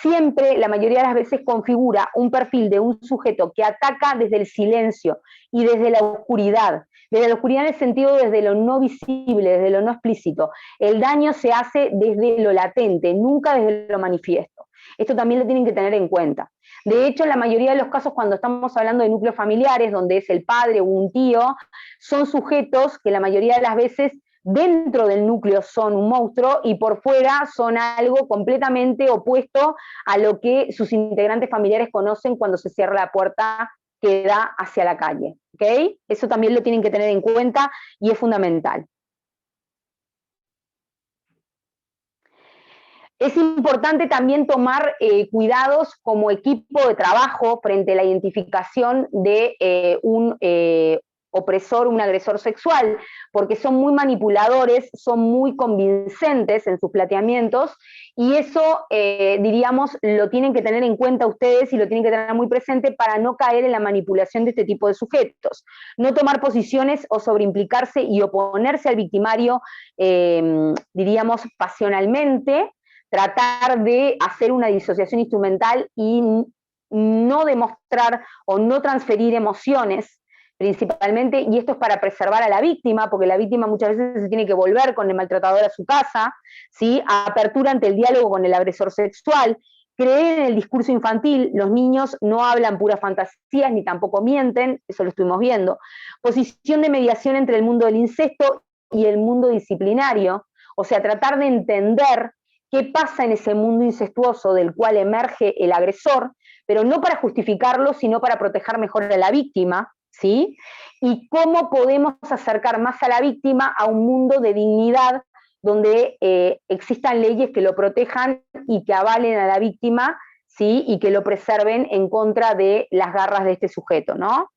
siempre, la mayoría de las veces, configura un perfil de un sujeto que ataca desde el silencio y desde la oscuridad. Desde la oscuridad en el sentido desde lo no visible, desde lo no explícito. El daño se hace desde lo latente, nunca desde lo manifiesto. Esto también lo tienen que tener en cuenta. De hecho, en la mayoría de los casos, cuando estamos hablando de núcleos familiares, donde es el padre o un tío, son sujetos que la mayoría de las veces dentro del núcleo son un monstruo y por fuera son algo completamente opuesto a lo que sus integrantes familiares conocen cuando se cierra la puerta que da hacia la calle. ¿Okay? Eso también lo tienen que tener en cuenta y es fundamental. Es importante también tomar cuidados como equipo de trabajo frente a la identificación de un opresor, un agresor sexual, porque son muy manipuladores, son muy convincentes en sus planteamientos, y eso, diríamos, lo tienen que tener en cuenta ustedes y lo tienen que tener muy presente para no caer en la manipulación de este tipo de sujetos. No tomar posiciones o sobreimplicarse y oponerse al victimario, diríamos, pasionalmente, tratar de hacer una disociación instrumental y no demostrar o no transferir emociones principalmente, y esto es para preservar a la víctima, porque la víctima muchas veces se tiene que volver con el maltratador a su casa, ¿sí? Apertura ante el diálogo con el agresor sexual, creer en el discurso infantil, los niños no hablan puras fantasías ni tampoco mienten, eso lo estuvimos viendo. Posición de mediación entre el mundo del incesto y el mundo disciplinario, o sea, tratar de entender qué pasa en ese mundo incestuoso del cual emerge el agresor, pero no para justificarlo, sino para proteger mejor a la víctima, ¿sí? Y cómo podemos acercar más a la víctima a un mundo de dignidad donde existan leyes que lo protejan y que avalen a la víctima, ¿sí? Y que lo preserven en contra de las garras de este sujeto, ¿no?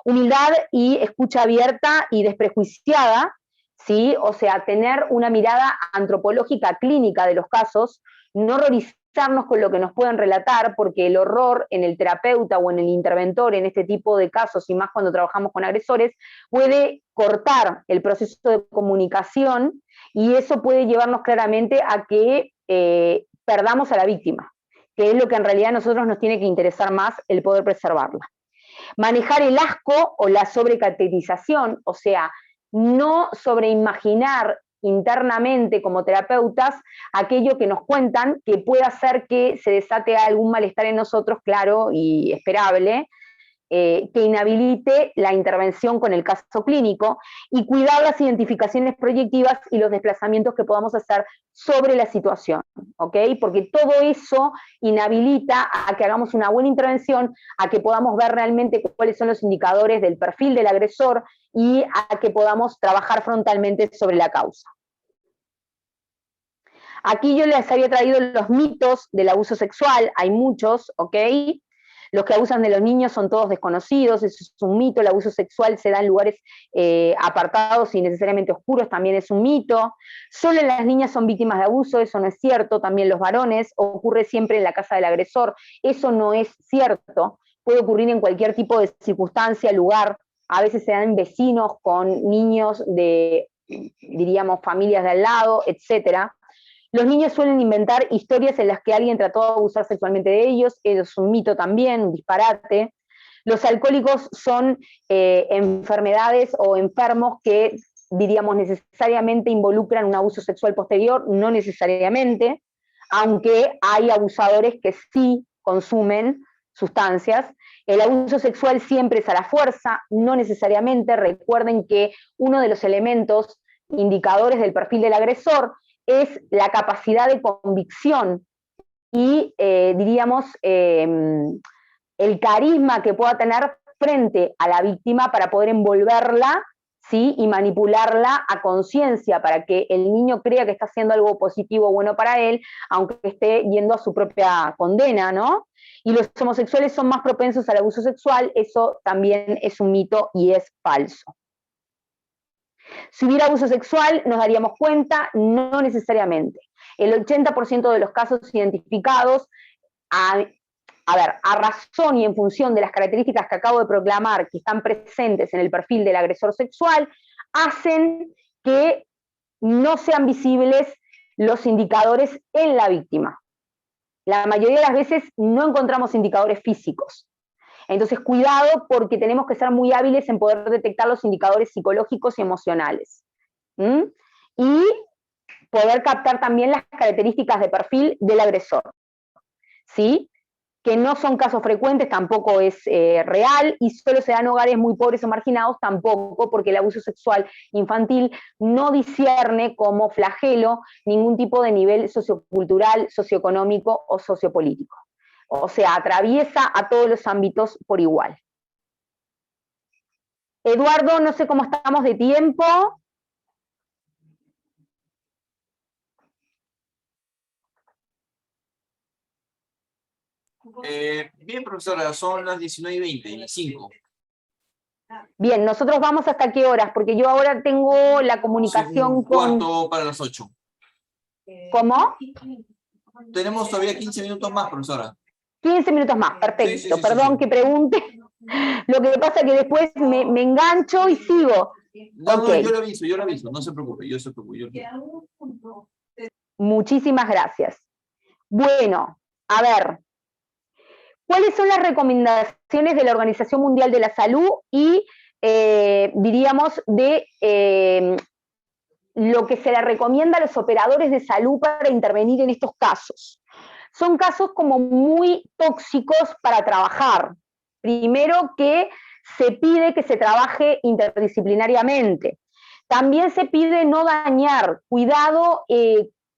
Humildad y escucha abierta y desprejuiciada, ¿sí? O sea, tener una mirada antropológica clínica de los casos, no horrorizarnos con lo que nos pueden relatar, porque el horror en el terapeuta o en el interventor en este tipo de casos, y más cuando trabajamos con agresores, puede cortar el proceso de comunicación y eso puede llevarnos claramente a que perdamos a la víctima, que es lo que en realidad a nosotros nos tiene que interesar más, el poder preservarla. Manejar el asco o la sobrecaracterización, o sea, no sobreimaginar internamente como terapeutas aquello que nos cuentan que puede hacer que se desate algún malestar en nosotros, claro y esperable, que inhabilite la intervención con el caso clínico y cuidar las identificaciones proyectivas y los desplazamientos que podamos hacer sobre la situación, ¿ok? Porque todo eso inhabilita a que hagamos una buena intervención, a que podamos ver realmente cuáles son los indicadores del perfil del agresor y a que podamos trabajar frontalmente sobre la causa. Aquí yo les había traído los mitos del abuso sexual, hay muchos, ¿ok? Los que abusan de los niños son todos desconocidos, eso es un mito, el abuso sexual se da en lugares apartados y necesariamente oscuros, también es un mito. Solo las niñas son víctimas de abuso, eso no es cierto, también los varones, ocurre siempre en la casa del agresor, eso no es cierto, puede ocurrir en cualquier tipo de circunstancia, lugar, a veces se dan vecinos con niños de, diríamos, familias de al lado, etcétera. Los niños suelen inventar historias en las que alguien trató de abusar sexualmente de ellos, eso es un mito también, un disparate. Los alcohólicos son enfermedades o enfermos que, diríamos, necesariamente involucran un abuso sexual posterior, no necesariamente, aunque hay abusadores que sí consumen sustancias. El abuso sexual siempre es a la fuerza, no necesariamente. Recuerden que uno de los elementos indicadores del perfil del agresor es la capacidad de convicción y, diríamos, el carisma que pueda tener frente a la víctima para poder envolverla, ¿sí? Y manipularla a conciencia para que el niño crea que está haciendo algo positivo o bueno para él, aunque esté yendo a su propia condena, ¿no? Y los homosexuales son más propensos al abuso sexual, eso también es un mito y es falso. Si hubiera abuso sexual, nos daríamos cuenta, no necesariamente. El 80% de los casos identificados, a razón y en función de las características que acabo de proclamar que están presentes en el perfil del agresor sexual, hacen que no sean visibles los indicadores en la víctima. La mayoría de las veces no encontramos indicadores físicos. Entonces, cuidado porque tenemos que ser muy hábiles en poder detectar los indicadores psicológicos y emocionales. Y poder captar también las características de perfil del agresor. ¿Sí? que no son casos frecuentes, tampoco es real, y solo se dan hogares muy pobres o marginados, tampoco, porque el abuso sexual infantil no discierne como flagelo ningún tipo de nivel sociocultural, socioeconómico o sociopolítico. O sea, atraviesa a todos los ámbitos por igual. Eduardo, no sé cómo estamos de tiempo. Bien, profesora, son las 19:20, y 5. Bien, nosotros vamos hasta qué horas, porque yo ahora tengo la comunicación Un con... cuarto para las 8. ¿Cómo? Tenemos todavía 15 minutos más, profesora. 15 minutos más, perfecto. Sí, sí, sí, Perdón sí. que pregunte. Lo que pasa es que después me engancho y sigo. No, Ok. no, yo le aviso, no se preocupe, yo se preocupe. Muchísimas gracias. Bueno, a ver, ¿cuáles son las recomendaciones de la Organización Mundial de la Salud y, diríamos, de lo que se le recomienda a los operadores de salud para intervenir en estos casos? Son casos como muy tóxicos para trabajar. Primero, que se pide que se trabaje interdisciplinariamente. También se pide no dañar, cuidado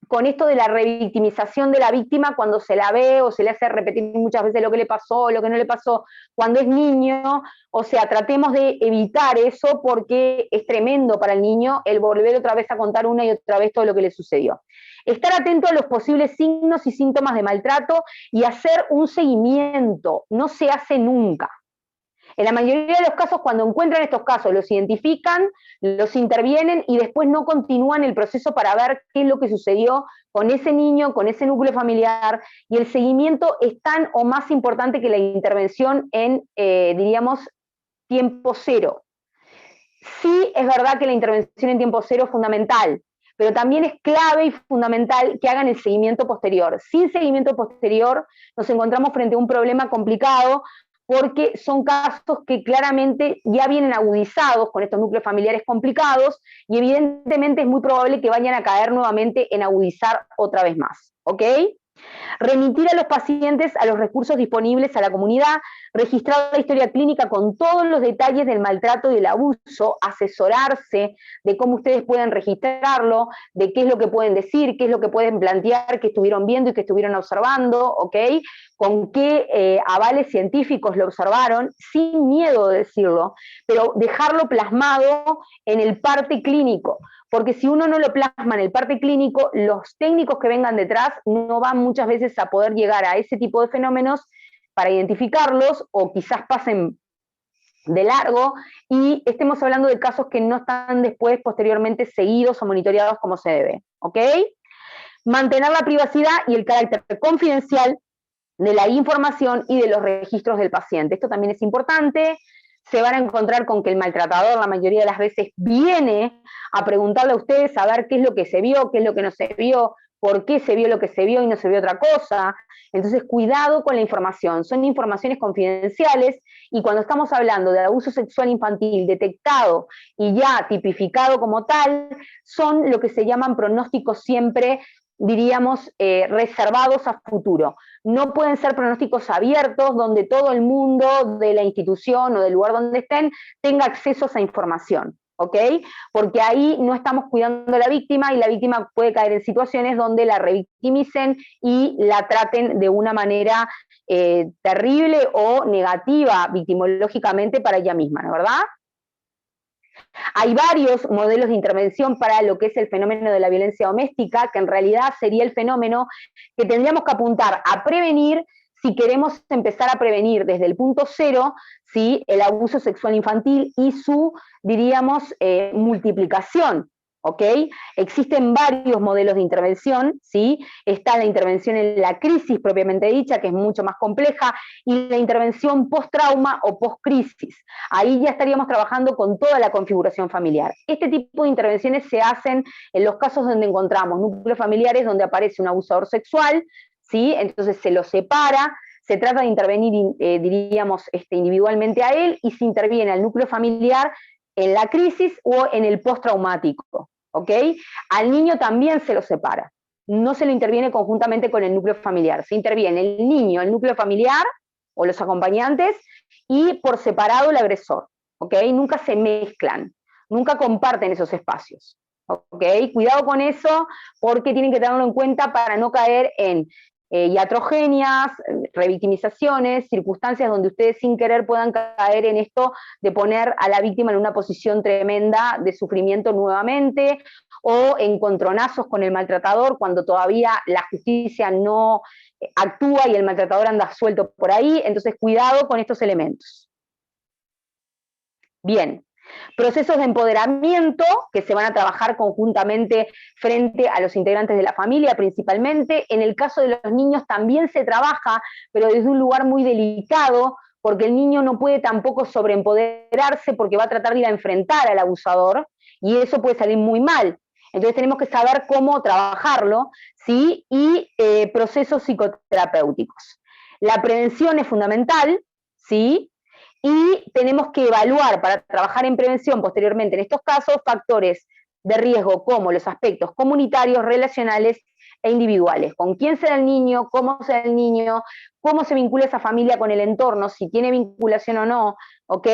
con esto de la revictimización de la víctima cuando se la ve o se le hace repetir muchas veces lo que le pasó, lo que no le pasó cuando es niño. O sea, tratemos de evitar eso porque es tremendo para el niño el volver otra vez a contar una y otra vez todo lo que le sucedió. Estar atento a los posibles signos y síntomas de maltrato y hacer un seguimiento. No se hace nunca. En la mayoría de los casos, cuando encuentran estos casos, los identifican, los intervienen y después no continúan el proceso para ver qué es lo que sucedió con ese niño, con ese núcleo familiar, y el seguimiento es tan o más importante que la intervención en, diríamos, tiempo cero. Sí, es verdad que la intervención en tiempo cero es fundamental, pero también es clave y fundamental que hagan el seguimiento posterior. Sin seguimiento posterior nos encontramos frente a un problema complicado porque son casos que claramente ya vienen agudizados con estos núcleos familiares complicados y evidentemente es muy probable que vayan a caer nuevamente en agudizar otra vez más, ¿ok? Remitir a los pacientes a los recursos disponibles a la comunidad, registrar la historia clínica con todos los detalles del maltrato y del abuso, asesorarse de cómo ustedes pueden registrarlo, de qué es lo que pueden decir, qué es lo que pueden plantear, que estuvieron viendo y que estuvieron observando, ¿ok? Con qué avales científicos lo observaron, sin miedo de decirlo, pero dejarlo plasmado en el parte clínico, porque si uno no lo plasma en el parte clínico, los técnicos que vengan detrás no van muchas veces a poder llegar a ese tipo de fenómenos para identificarlos o quizás pasen de largo y estemos hablando de casos que no están después posteriormente seguidos o monitoreados como se debe, ¿ok? Mantener la privacidad y el carácter confidencial de la información y de los registros del paciente. Esto también es importante. Se van a encontrar con que el maltratador la mayoría de las veces viene a preguntarle a ustedes a ver qué es lo que se vio, qué es lo que no se vio, por qué se vio lo que se vio y no se vio otra cosa. Entonces, cuidado con la información. Son informaciones confidenciales y cuando estamos hablando de abuso sexual infantil detectado y ya tipificado como tal, son lo que se llaman pronósticos siempre, diríamos, reservados a futuro. No pueden ser pronósticos abiertos donde todo el mundo de la institución o del lugar donde estén tenga acceso a esa información, ¿ok? Porque ahí no estamos cuidando a la víctima y la víctima puede caer en situaciones donde la revictimicen y la traten de una manera terrible o negativa victimológicamente para ella misma, ¿no es verdad? Hay varios modelos de intervención para lo que es el fenómeno de la violencia doméstica, que en realidad sería el fenómeno que tendríamos que apuntar a prevenir si queremos empezar a prevenir desde el punto cero, ¿sí?, el abuso sexual infantil y su, diríamos, multiplicación. ¿Ok? Existen varios modelos de intervención, ¿sí? Está la intervención en la crisis propiamente dicha, que es mucho más compleja, y la intervención post-trauma o post-crisis. Ahí ya estaríamos trabajando con toda la configuración familiar. Este tipo de intervenciones se hacen en los casos donde encontramos núcleos familiares donde aparece un abusador sexual, ¿sí? Entonces se lo separa, se trata de intervenir, diríamos, individualmente a él y se interviene al núcleo familiar en la crisis o en el postraumático. ¿Ok? Al niño también se lo separa. no se lo interviene conjuntamente con el núcleo familiar. Se interviene el niño, el núcleo familiar o los acompañantes y por separado el agresor, ¿ok? Nunca se mezclan, nunca comparten esos espacios, ¿ok? Cuidado con eso porque tienen que tenerlo en cuenta para no caer en iatrogenias, revictimizaciones, circunstancias donde ustedes sin querer puedan caer en esto de poner a la víctima en una posición tremenda de sufrimiento nuevamente, o encontronazos con el maltratador cuando todavía la justicia no actúa y el maltratador anda suelto por ahí. Entonces, cuidado con estos elementos. Bien, procesos de empoderamiento que se van a trabajar conjuntamente frente a los integrantes de la familia principalmente. En el caso de los niños también se trabaja, pero desde un lugar muy delicado, porque el niño no puede tampoco sobreempoderarse porque va a tratar de ir a enfrentar al abusador y eso puede salir muy mal. Entonces tenemos que saber cómo trabajarlo, ¿sí? Y procesos psicoterapéuticos. La prevención es fundamental, ¿sí? Y tenemos que evaluar para trabajar en prevención posteriormente en estos casos factores de riesgo como los aspectos comunitarios, relacionales e individuales. ¿Con quién será el niño? ¿Cómo será el niño? ¿Cómo se vincula esa familia con el entorno? Si tiene vinculación o no, ¿ok?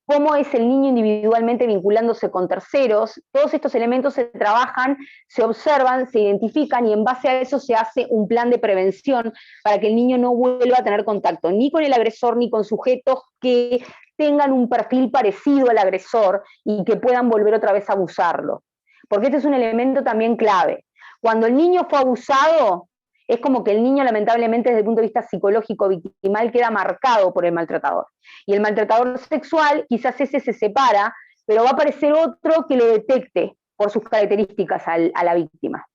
¿Cómo es el niño individualmente vinculándose con terceros? Todos estos elementos se trabajan, se observan, se identifican y en base a eso se hace un plan de prevención para que el niño no vuelva a tener contacto ni con el agresor ni con sujetos que tengan un perfil parecido al agresor y que puedan volver otra vez a abusarlo. Porque este es un elemento también clave. Cuando el niño fue abusado, es como que el niño lamentablemente desde el punto de vista psicológico victimal queda marcado por el maltratador. Y el maltratador sexual, quizás ese se separa, pero va a aparecer otro que lo detecte por sus características a la víctima.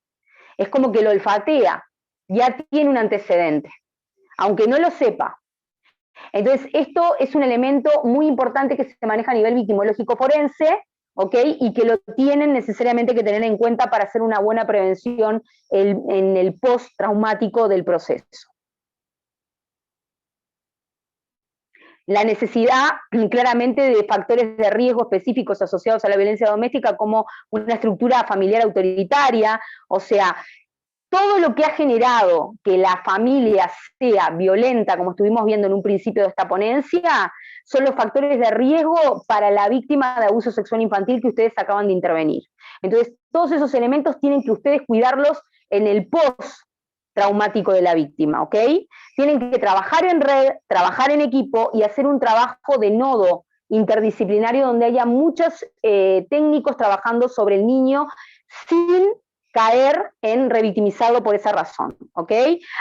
Es como que lo olfatea, ya tiene un antecedente, aunque no lo sepa. Entonces, esto es un elemento muy importante que se maneja a nivel victimológico forense, ¿ok? Y que lo tienen necesariamente que tener en cuenta para hacer una buena prevención en el post-traumático del proceso. La necesidad claramente de factores de riesgo específicos asociados a la violencia doméstica como una estructura familiar autoritaria, o sea, todo lo que ha generado que la familia sea violenta, como estuvimos viendo en un principio de esta ponencia, son los factores de riesgo para la víctima de abuso sexual infantil que ustedes acaban de intervenir. Entonces, todos esos elementos tienen que ustedes cuidarlos en el post-traumático de la víctima, ¿ok? Tienen que trabajar en red, trabajar en equipo y hacer un trabajo de nodo interdisciplinario donde haya muchos técnicos trabajando sobre el niño sin caer en revictimizarlo por esa razón, ¿ok?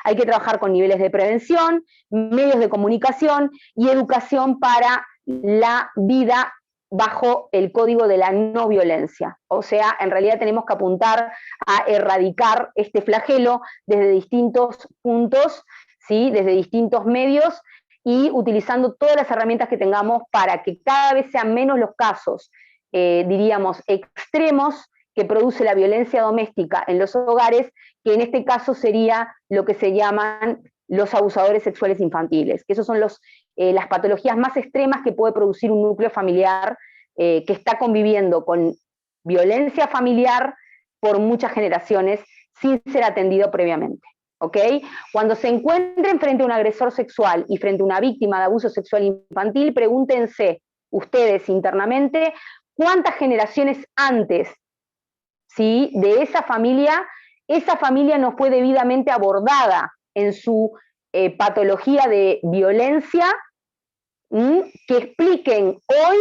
Hay que trabajar con niveles de prevención, medios de comunicación y educación para la vida bajo el código de la no violencia. O sea, en realidad tenemos que apuntar a erradicar este flagelo desde distintos puntos, ¿sí? Desde distintos medios y utilizando todas las herramientas que tengamos para que cada vez sean menos los casos, diríamos, extremos que produce la violencia doméstica en los hogares, que en este caso sería lo que se llaman los abusadores sexuales infantiles, que esos son las patologías más extremas que puede producir un núcleo familiar que está conviviendo con violencia familiar por muchas generaciones sin ser atendido previamente. ¿Ok? Cuando se encuentren frente a un agresor sexual y frente a una víctima de abuso sexual infantil, pregúntense ustedes internamente cuántas generaciones antes, ¿sí?, de esa familia no fue debidamente abordada en su patología de violencia, que expliquen hoy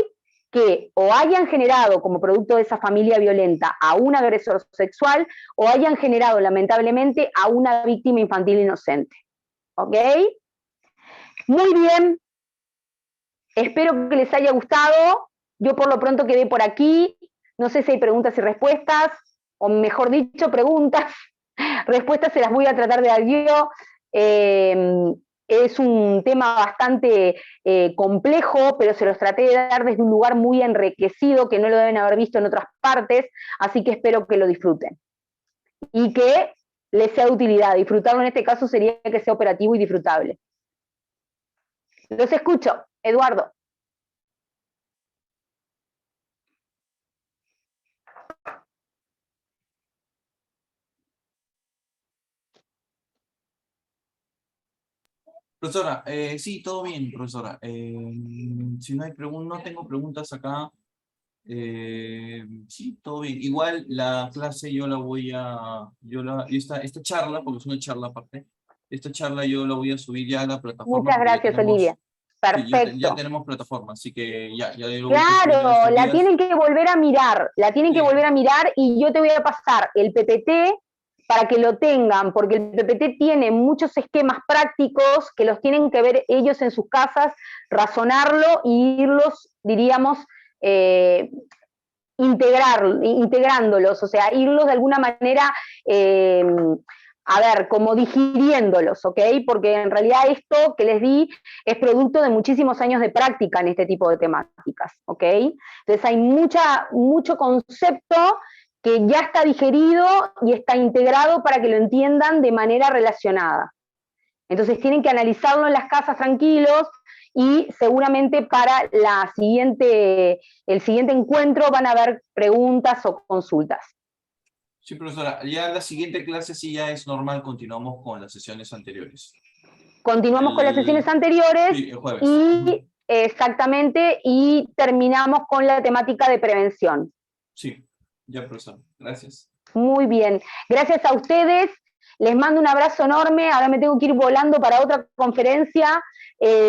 que o hayan generado como producto de esa familia violenta a un agresor sexual o hayan generado lamentablemente a una víctima infantil inocente. ¿Ok? Muy bien. Espero que les haya gustado. Yo por lo pronto quedé por aquí. No sé si hay preguntas y respuestas, o mejor dicho, preguntas. Respuestas se las voy a tratar de dar yo. Es un tema bastante complejo, pero se los traté de dar desde un lugar muy enriquecido, que no lo deben haber visto en otras partes, así que espero que lo disfruten. Y que les sea de utilidad. Disfrutarlo en este caso sería que sea operativo y disfrutable. Los escucho, Eduardo. Profesora, sí, todo bien, profesora. Si no hay no tengo preguntas acá. Sí, todo bien. Igual la clase yo la voy a, esta charla, porque es una charla aparte, esta charla yo la voy a subir ya a la plataforma Muchas porque ya gracias, Olivia. tenemos, sí, ya Perfecto. tenemos plataforma, así que ya lo voy a subir en Claro, estos la días. tienen que volver a mirar, la tienen que Sí, volver a mirar y yo te voy a pasar el PPT para que lo tengan, porque el PPT tiene muchos esquemas prácticos que los tienen que ver ellos en sus casas, razonarlo y irlos, diríamos, eh, integrándolos, o sea, irlos de alguna manera, a ver, como digiriéndolos, ¿ok? Porque en realidad esto que les di es producto de muchísimos años de práctica en este tipo de temáticas, ¿ok? Entonces hay mucho concepto que ya está digerido y está integrado para que lo entiendan de manera relacionada. Entonces tienen que analizarlo en las casas tranquilos y seguramente para el siguiente encuentro van a haber preguntas o consultas. sí, profesora. Ya la siguiente clase sí ya es normal, continuamos con las sesiones anteriores. Continuamos con las sesiones anteriores Sí, el jueves. y exactamente, y terminamos con la temática de prevención. Sí, ya, profesora. Gracias. Muy bien. Gracias a ustedes. Les mando un abrazo enorme. Ahora me tengo que ir volando para otra conferencia.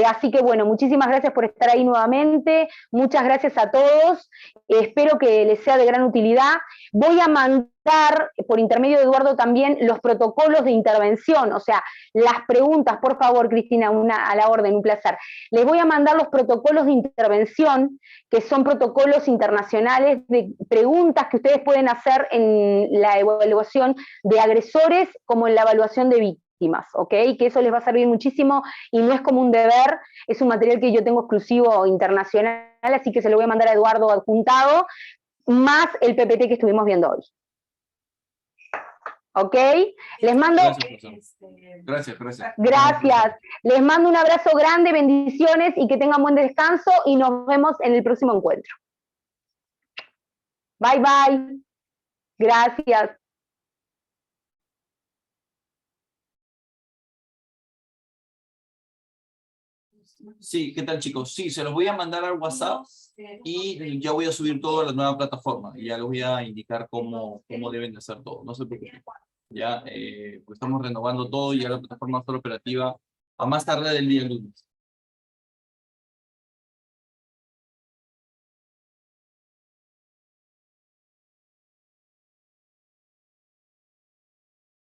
Así que bueno, muchísimas gracias por estar ahí nuevamente. Muchas gracias a todos. Espero que les sea de gran utilidad. Voy a mandar por intermedio de Eduardo también los protocolos de intervención, o sea, las preguntas, por favor, Cristina, una a la orden, un placer. Les voy a mandar los protocolos de intervención, que son protocolos internacionales de preguntas que ustedes pueden hacer en la evaluación de agresores como en la evaluación de víctimas, ¿ok? Que eso les va a servir muchísimo y no es como un deber, es un material que yo tengo exclusivo internacional, así que se lo voy a mandar a Eduardo adjuntado, más el PPT que estuvimos viendo hoy. ¿Ok? Les mando... Gracias, profesor. Gracias, gracias. Gracias. Les mando un abrazo grande, bendiciones y que tengan buen descanso y nos vemos en el próximo encuentro. Bye, bye. Gracias. Sí, ¿qué tal, chicos? Sí, se los voy a mandar al WhatsApp y ya voy a subir todo a la nueva plataforma y ya les voy a indicar cómo deben de hacer todo. No se preocupen. Ya pues estamos renovando todo y ya la plataforma va a estar operativa a más tarde del día lunes.